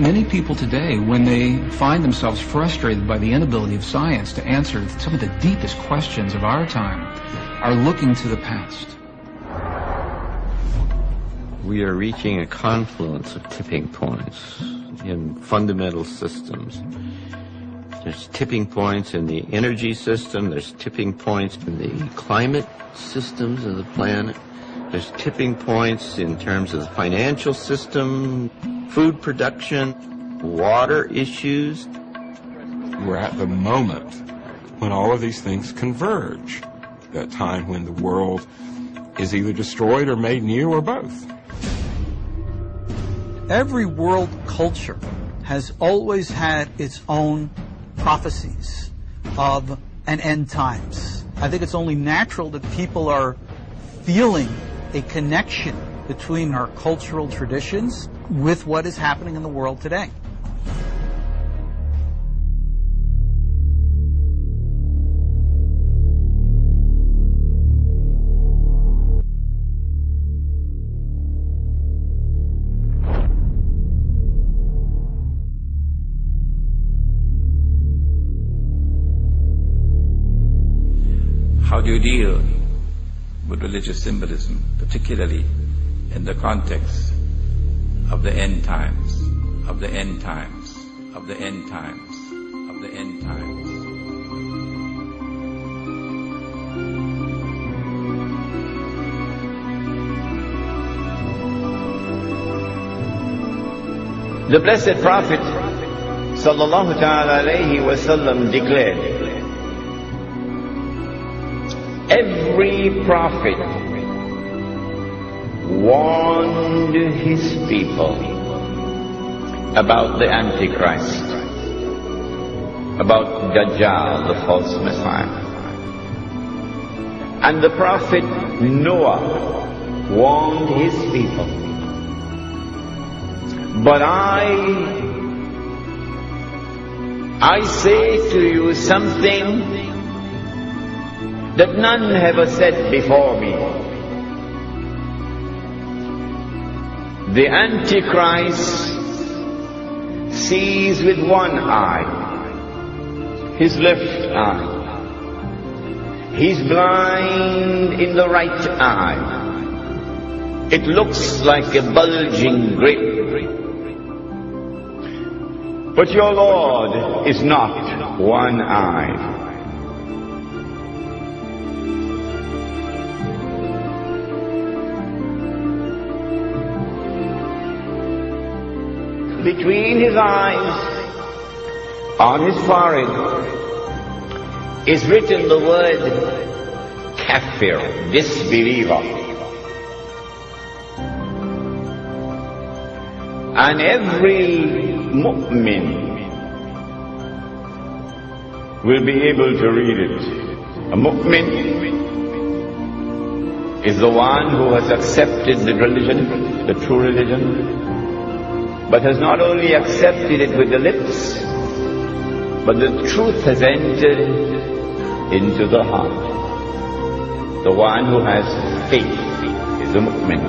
many people today, when they find themselves frustrated by the inability of science to answer some of the deepest questions of our time, are looking to the past. We are reaching a confluence of tipping points in fundamental systems. There's tipping points in the energy system, there's tipping points in the climate systems of the planet, there's tipping points in terms of the financial system, food production, water issues. We're at the moment when all of these things converge, that time when the world is either destroyed or made new or both. Every world culture has always had its own prophecies of an end times. I think it's only natural that people are feeling a connection between our cultural traditions with what is happening in the world today. How do you deal with religious symbolism, particularly in the context of the end times, of the end times, of the end times, of the end times? The Blessed Prophet sallallahu ta'ala alayhi wasallam declared, every prophet warned his people about the Antichrist, about Dajjal, the false Messiah. And the prophet Noah warned his people. But I say to you something that none have said before me. The Antichrist sees with one eye, his left eye. He's blind in the right eye. It looks like a bulging grape. But your Lord is not one-eyed. Between his eyes, on his forehead, is written the word kafir, disbeliever. And every mu'min will be able to read it. A mu'min is the one who has accepted the religion, the true religion, but has not only accepted it with the lips, but the truth has entered into the heart. The one who has faith is a mu'min.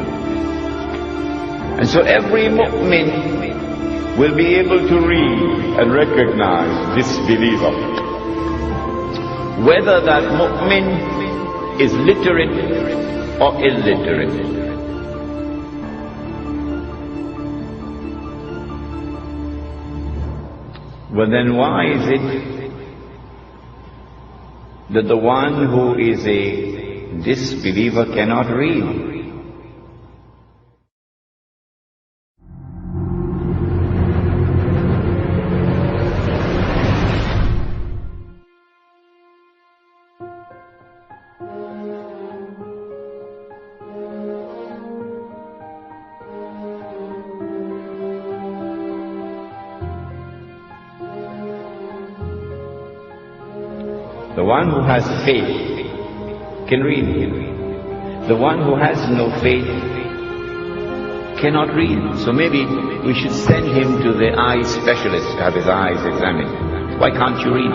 And so every mu'min will be able to read and recognize this believer. Whether that mu'min is literate or illiterate. Well, then why is it that the one who is a disbeliever cannot read? The one who has faith can read. The one who has no faith cannot read. So maybe we should send him to the eye specialist to have his eyes examined. Why can't you read?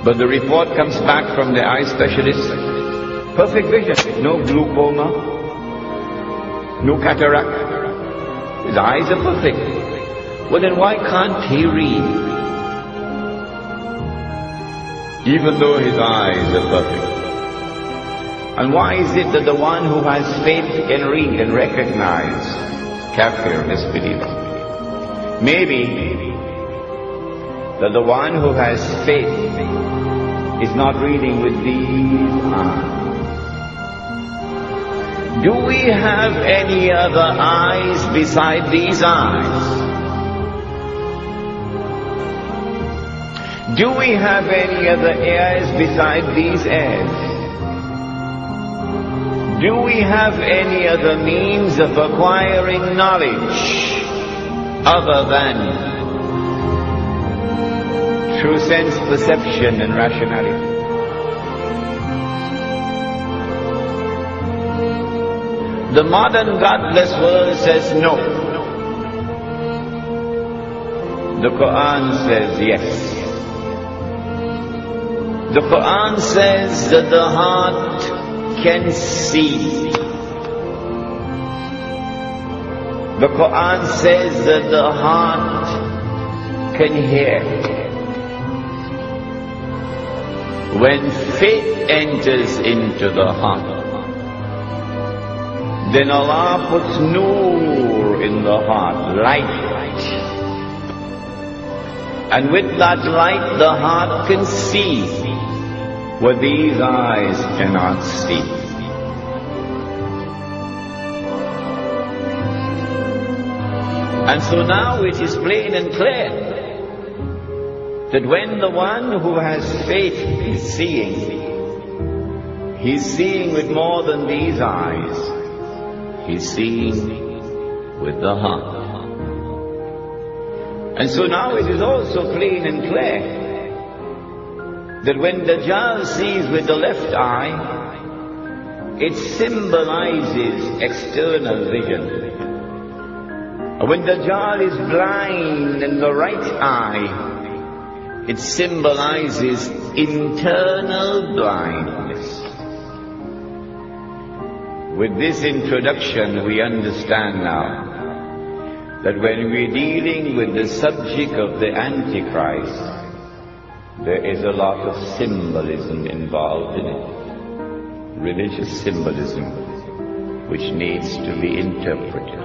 But the report comes back from the eye specialist, perfect vision, no glaucoma, no cataract. His eyes are perfect. Well, then why can't he read? Even though his eyes are perfect. And why is it that the one who has faith can read and recognize kafir, disbeliever? Maybe that the one who has faith is not reading with these eyes. Do we have any other eyes beside these eyes? Do we have any other ears beside these ears? Do we have any other means of acquiring knowledge other than through sense perception and rationality? The modern godless world says no. The Quran says yes. The Quran says that the heart can see. The Quran says that the heart can hear. When faith enters into the heart, then Allah puts nur in the heart, light. And with that light the heart can see what these eyes cannot see. And so now it is plain and clear that when the one who has faith is seeing, he's seeing with more than these eyes. He's seeing with the heart. And so now it is also plain and clear that when Dajjal sees with the left eye, it symbolizes external vision. When Dajjal is blind in the right eye, it symbolizes internal blindness. With this introduction, we understand now that when we're dealing with the subject of the Antichrist, there is a lot of symbolism involved in it. Religious symbolism, which needs to be interpreted.